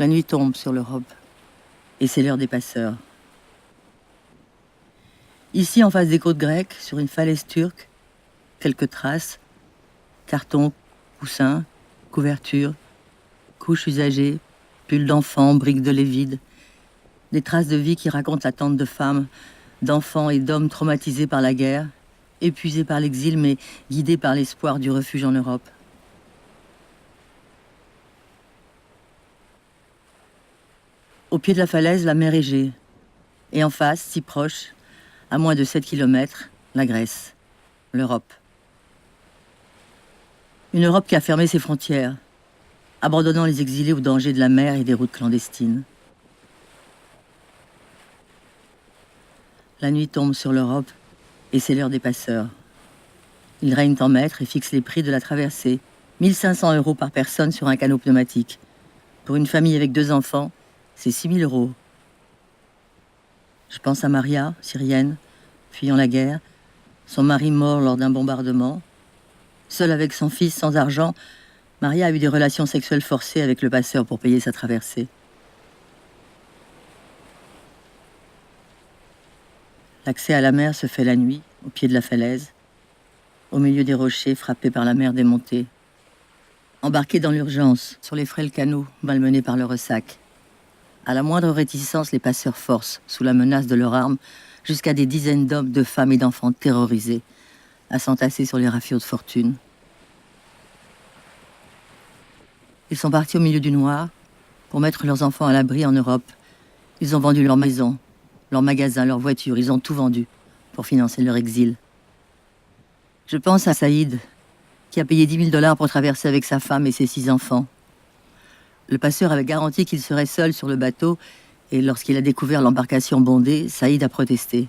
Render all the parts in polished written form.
La nuit tombe sur l'Europe, et c'est l'heure des passeurs. Ici, en face des côtes grecques, sur une falaise turque, quelques traces, cartons, coussins, couvertures, couches usagées, pulls d'enfants, briques de lait vides, des traces de vie qui racontent l'attente de femmes, d'enfants et d'hommes traumatisés par la guerre, épuisés par l'exil, mais guidés par l'espoir du refuge en Europe. Au pied de la falaise, la mer Égée. Et en face, si proche, à moins de 7 kilomètres, la Grèce, l'Europe. Une Europe qui a fermé ses frontières, abandonnant les exilés aux dangers de la mer et des routes clandestines. La nuit tombe sur l'Europe et c'est l'heure des passeurs. Ils règnent en maître et fixent les prix de la traversée. 1 500 € par personne sur un canot pneumatique. Pour une famille avec 2 enfants, c'est 6 000 €. Je pense à Maria, syrienne, fuyant la guerre, son mari mort lors d'un bombardement. Seule avec son fils, sans argent, Maria a eu des relations sexuelles forcées avec le passeur pour payer sa traversée. L'accès à la mer se fait la nuit, au pied de la falaise, au milieu des rochers frappés par la mer démontée. Embarqués dans l'urgence, sur les frêles canots, malmenés par le ressac. À la moindre réticence, les passeurs forcent, sous la menace de leurs armes, jusqu'à des dizaines d'hommes, de femmes et d'enfants terrorisés, à s'entasser sur les raffiaux de fortune. Ils sont partis au milieu du noir pour mettre leurs enfants à l'abri en Europe. Ils ont vendu leur maison, leurs magasins, leurs voitures, ils ont tout vendu pour financer leur exil. Je pense à Saïd, qui a payé 10 000 $ pour traverser avec sa femme et ses 6 enfants. Le passeur avait garanti qu'il serait seul sur le bateau, et lorsqu'il a découvert l'embarcation bondée, Saïd a protesté.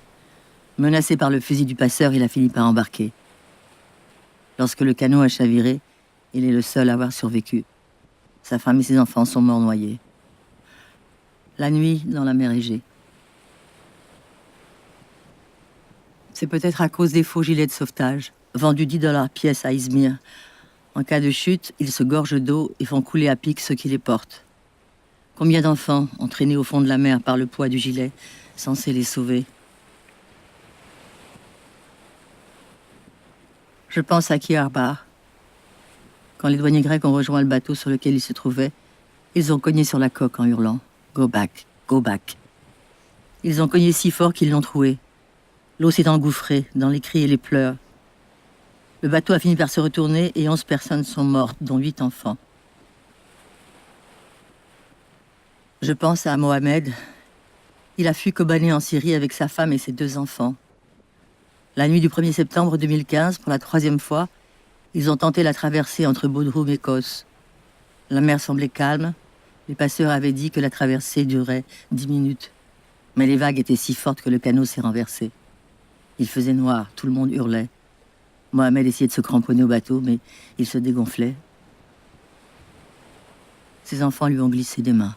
Menacé par le fusil du passeur, il a fini par embarquer. Lorsque le canot a chaviré, il est le seul à avoir survécu. Sa femme et ses enfants sont morts noyés. La nuit, dans la mer Égée. C'est peut-être à cause des faux gilets de sauvetage, vendus 10 $ pièce à Izmir. En cas de chute, ils se gorgent d'eau et font couler à pic ceux qui les portent. Combien d'enfants entraînés au fond de la mer par le poids du gilet, censé les sauver? Je pense à Kiarbar. Quand les douaniers grecs ont rejoint le bateau sur lequel ils se trouvaient, ils ont cogné sur la coque en hurlant « Go back, go back ». Ils ont cogné si fort qu'ils l'ont troué. L'eau s'est engouffrée dans les cris et les pleurs. Le bateau a fini par se retourner et 11 personnes sont mortes, dont 8 enfants. Je pense à Mohamed. Il a fui Kobané en Syrie avec sa femme et ses 2 enfants. La nuit du 1er septembre 2015, pour la 3e fois, ils ont tenté la traversée entre Bodrum et Kos. La mer semblait calme. Les passeurs avaient dit que la traversée durait 10 minutes. Mais les vagues étaient si fortes que le canot s'est renversé. Il faisait noir, tout le monde hurlait. Mohamed essayait de se cramponner au bateau, mais il se dégonflait. Ses enfants lui ont glissé des mains.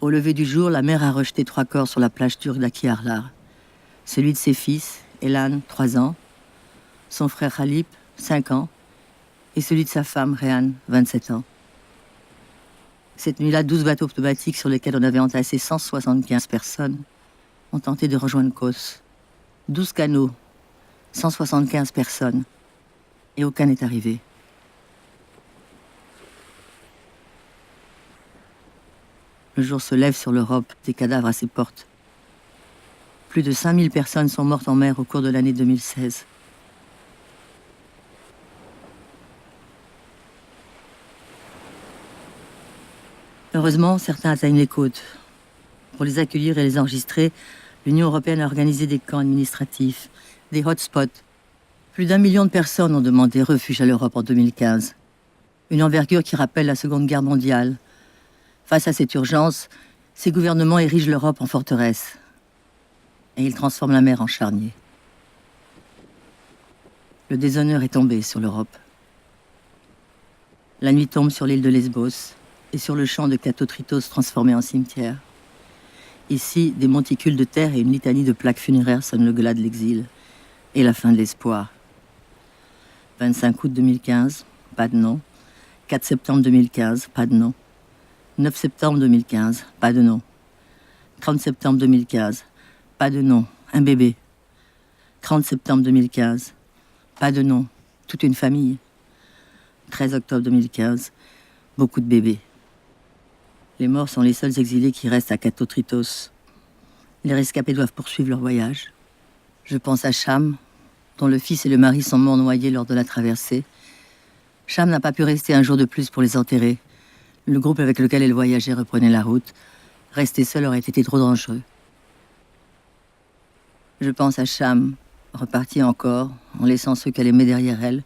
Au lever du jour, la mer a rejeté 3 corps sur la plage turque d'Akiarlar. Celui de ses fils, Elan, 3 ans, son frère Khalip, 5 ans, et celui de sa femme, Réhan, 27 ans. Cette nuit-là, 12 bateaux pneumatiques sur lesquels on avait entassé 175 personnes ont tenté de rejoindre Kos. 12 canots, 175 personnes, et aucun n'est arrivé. Le jour se lève sur l'Europe, des cadavres à ses portes. Plus de 5 000 personnes sont mortes en mer au cours de l'année 2016. Heureusement, certains atteignent les côtes. Pour les accueillir et les enregistrer, l'Union européenne a organisé des camps administratifs, des hotspots. Plus d'1 million de personnes ont demandé refuge à l'Europe en 2015. Une envergure qui rappelle la Seconde Guerre mondiale. Face à cette urgence, ces gouvernements érigent l'Europe en forteresse. Et ils transforment la mer en charnier. Le déshonneur est tombé sur l'Europe. La nuit tombe sur l'île de Lesbos et sur le champ de Katotritos transformé en cimetière. Ici, des monticules de terre et une litanie de plaques funéraires sonnent le glas de l'exil et la fin de l'espoir. 25 août 2015, pas de nom. 4 septembre 2015, pas de nom. 9 septembre 2015, pas de nom. 30 septembre 2015, pas de nom, un bébé. 30 septembre 2015, pas de nom, toute une famille. 13 octobre 2015, beaucoup de bébés. Les morts sont les seuls exilés qui restent à Katotritos. Les rescapés doivent poursuivre leur voyage. Je pense à Cham, dont le fils et le mari sont morts noyés lors de la traversée. Cham n'a pas pu rester un jour de plus pour les enterrer. Le groupe avec lequel elle voyageait reprenait la route. Rester seul aurait été trop dangereux. Je pense à Cham, repartie encore, en laissant ceux qu'elle aimait derrière elle,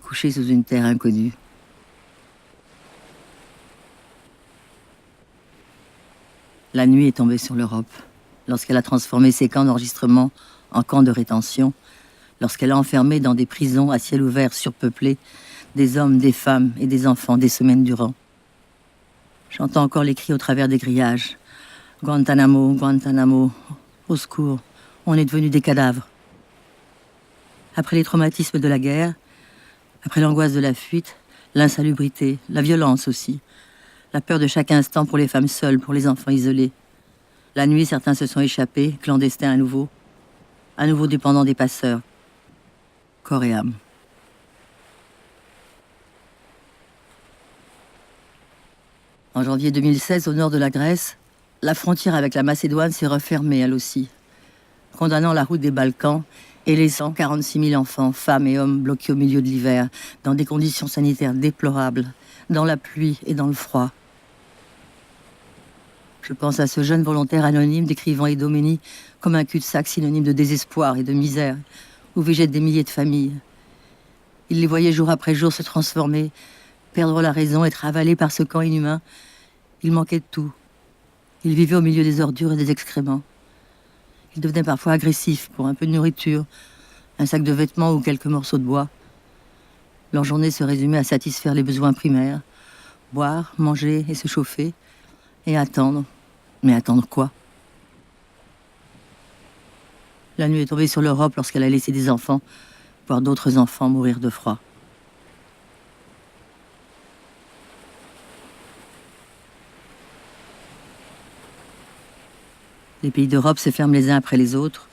couchés sous une terre inconnue. La nuit est tombée sur l'Europe, lorsqu'elle a transformé ses camps d'enregistrement en camps de rétention, lorsqu'elle a enfermé dans des prisons à ciel ouvert surpeuplées des hommes, des femmes et des enfants des semaines durant. J'entends encore les cris au travers des grillages. Guantanamo, Guantanamo, au secours, on est devenus des cadavres. Après les traumatismes de la guerre, après l'angoisse de la fuite, l'insalubrité, la violence aussi, la peur de chaque instant pour les femmes seules, pour les enfants isolés. La nuit, certains se sont échappés, clandestins à nouveau dépendants des passeurs. Corps et âme. En janvier 2016, au nord de la Grèce, la frontière avec la Macédoine s'est refermée, elle aussi, condamnant la route des Balkans et laissant 46 000 enfants, femmes et hommes bloqués au milieu de l'hiver, dans des conditions sanitaires déplorables, dans la pluie et dans le froid. Je pense à ce jeune volontaire anonyme décrivant Idomeni comme un cul-de-sac synonyme de désespoir et de misère, où végètent des milliers de familles. Il les voyait jour après jour se transformer, perdre la raison, être avalés par ce camp inhumain. Il manquait de tout. Il vivait au milieu des ordures et des excréments. Il devenait parfois agressif pour un peu de nourriture, un sac de vêtements ou quelques morceaux de bois. Leur journée se résumait à satisfaire les besoins primaires, boire, manger et se chauffer, et attendre. Mais attendre quoi? La nuit est tombée sur l'Europe lorsqu'elle a laissé des enfants, voir d'autres enfants mourir de froid. Les pays d'Europe se ferment les uns après les autres.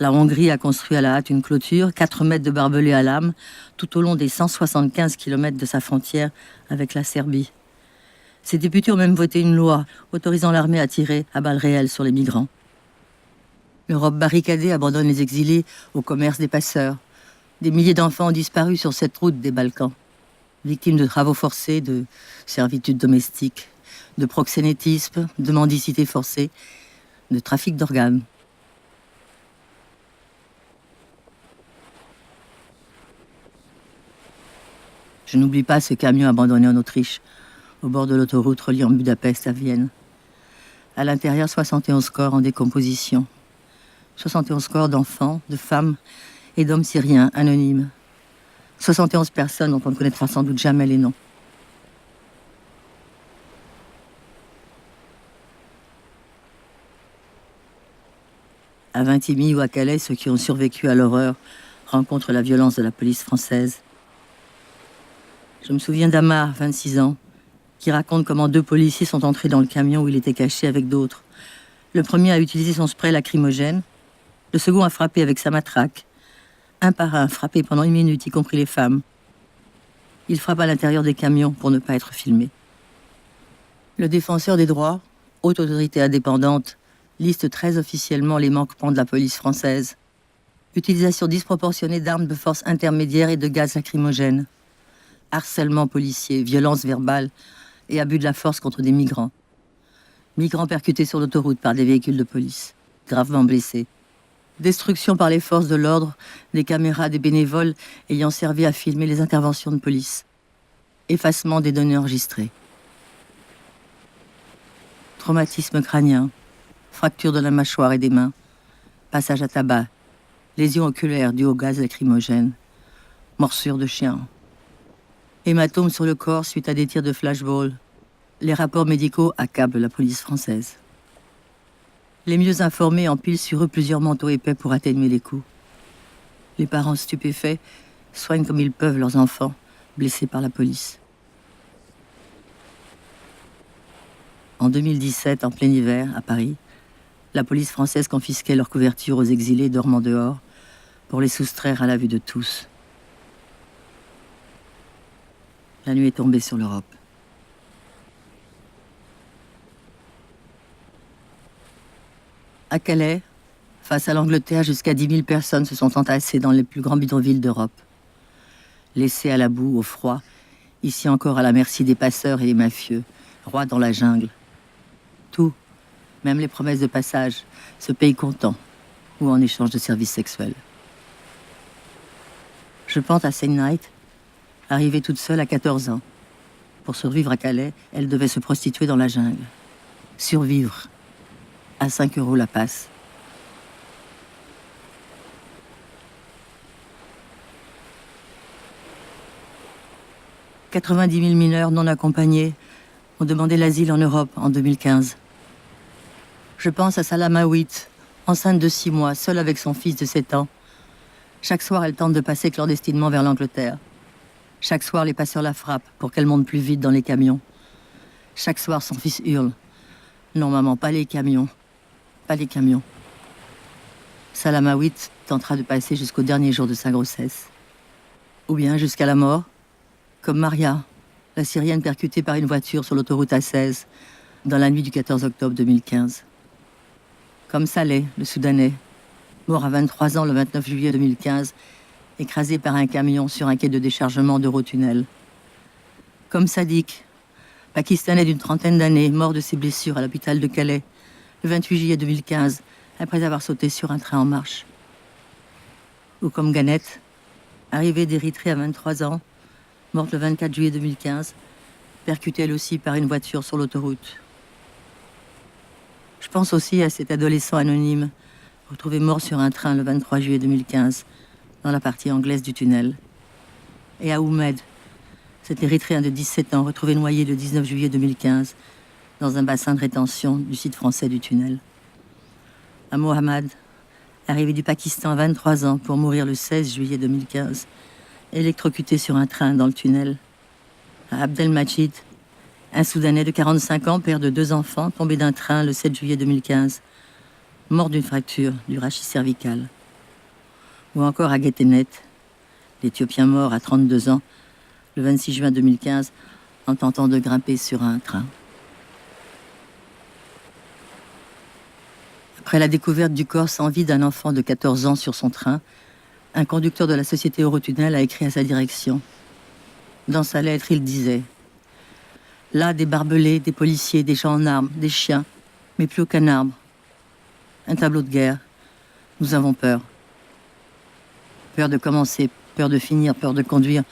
La Hongrie a construit à la hâte une clôture, 4 mètres de barbelés à lame, tout au long des 175 kilomètres de sa frontière avec la Serbie. Ses députés ont même voté une loi autorisant l'armée à tirer à balles réelles sur les migrants. L'Europe barricadée abandonne les exilés au commerce des passeurs. Des milliers d'enfants ont disparu sur cette route des Balkans, victimes de travaux forcés, de servitude domestique, de proxénétisme, de mendicité forcée, de trafic d'organes. Je n'oublie pas ce camion abandonné en Autriche, au bord de l'autoroute reliant Budapest à Vienne. À l'intérieur, 71 corps en décomposition. 71 corps d'enfants, de femmes et d'hommes syriens anonymes. 71 personnes dont on ne connaîtra sans doute jamais les noms. À Vintimille ou à Calais, ceux qui ont survécu à l'horreur rencontrent la violence de la police française. Je me souviens d'Amar, 26 ans, qui raconte comment 2 policiers sont entrés dans le camion où il était caché avec d'autres. Le premier a utilisé son spray lacrymogène, le second a frappé avec sa matraque. Un par un, frappé pendant 1 minute, y compris les femmes. Il frappe à l'intérieur des camions pour ne pas être filmé. Le défenseur des droits, haute autorité indépendante, liste très officiellement les manquements de la police française. Utilisation disproportionnée d'armes de force intermédiaire et de gaz lacrymogène. Harcèlement policier, violence verbale et abus de la force contre des migrants. Migrants percutés sur l'autoroute par des véhicules de police, gravement blessés. Destruction par les forces de l'ordre des caméras des bénévoles ayant servi à filmer les interventions de police. Effacement des données enregistrées. Traumatisme crânien. Fracture de la mâchoire et des mains, passage à tabac, lésions oculaires dues au gaz lacrymogène, morsure de chien, hématome sur le corps suite à des tirs de flashball. Les rapports médicaux accablent la police française. Les mieux informés empilent sur eux plusieurs manteaux épais pour atténuer les coups. Les parents stupéfaits soignent comme ils peuvent leurs enfants blessés par la police. En 2017, en plein hiver, à Paris, la police française confisquait leurs couvertures aux exilés dormant dehors pour les soustraire à la vue de tous. La nuit est tombée sur l'Europe. À Calais, face à l'Angleterre, jusqu'à 10 000 personnes se sont entassées dans les plus grands bidonvilles d'Europe. Laissées à la boue, au froid, ici encore à la merci des passeurs et des mafieux, rois dans la jungle. Tout, même les promesses de passage, se payent comptant ou en échange de services sexuels. Je pense à Saint Knight, arrivée toute seule à 14 ans. Pour survivre à Calais, elle devait se prostituer dans la jungle. Survivre. À 5 € la passe. « 90 000 mineurs non accompagnés ont demandé l'asile en Europe en 2015. Je pense à Salama Witt, enceinte de 6 mois, seule avec son fils de 7 ans. Chaque soir, elle tente de passer clandestinement vers l'Angleterre. Chaque soir, les passeurs la frappent pour qu'elle monte plus vite dans les camions. Chaque soir, son fils hurle. « Non, maman, pas les camions. Pas les camions. » Salama Witt tentera de passer jusqu'au dernier jour de sa grossesse. Ou bien jusqu'à la mort, comme Maria, la Syrienne percutée par une voiture sur l'autoroute A16 dans la nuit du 14 octobre 2015. Comme Saleh, le Soudanais, mort à 23 ans le 29 juillet 2015, écrasé par un camion sur un quai de déchargement d'Eurotunnel. Comme Sadiq, Pakistanais d'une trentaine d'années, mort de ses blessures à l'hôpital de Calais, le 28 juillet 2015, après avoir sauté sur un train en marche. Ou comme Ganette, arrivée d'Érythrée à 23 ans, morte le 24 juillet 2015, percutée elle aussi par une voiture sur l'autoroute. Je pense aussi à cet adolescent anonyme, retrouvé mort sur un train le 23 juillet 2015, dans la partie anglaise du tunnel. Et à Oumed, cet Érythréen de 17 ans, retrouvé noyé le 19 juillet 2015, dans un bassin de rétention du site français du tunnel. À Mohamed, arrivé du Pakistan à 23 ans pour mourir le 16 juillet 2015, électrocuté sur un train dans le tunnel. À Abdelmajid, un Soudanais de 45 ans, père de 2 enfants, tombé d'un train le 7 juillet 2015, mort d'une fracture du rachis cervical. Ou encore à Getenet, l'Éthiopien mort à 32 ans, le 26 juin 2015, en tentant de grimper sur un train. Après la découverte du corps sans vie d'un enfant de 14 ans sur son train, un conducteur de la société Eurotunnel a écrit à sa direction. Dans sa lettre, il disait « Là, des barbelés, des policiers, des gens en armes, des chiens, mais plus aucun arbre. Un tableau de guerre. Nous avons peur. Peur de commencer, peur de finir, peur de conduire,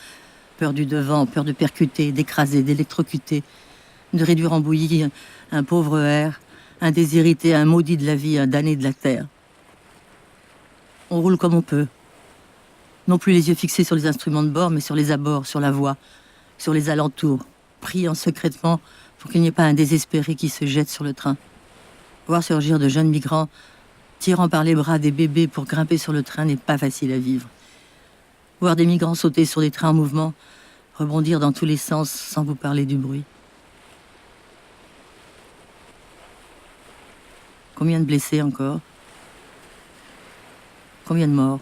peur du devant, peur de percuter, d'écraser, d'électrocuter, de réduire en bouillie un pauvre air, un déshérité, un maudit de la vie, un damné de la terre. On roule comme on peut. Non plus les yeux fixés sur les instruments de bord, mais sur les abords, sur la voie, sur les alentours, priant secrètement pour qu'il n'y ait pas un désespéré qui se jette sur le train. Voir surgir de jeunes migrants, tirant par les bras des bébés pour grimper sur le train n'est pas facile à vivre. Voir des migrants sauter sur des trains en mouvement, rebondir dans tous les sens sans vous parler du bruit. Combien de blessés encore? Combien de morts?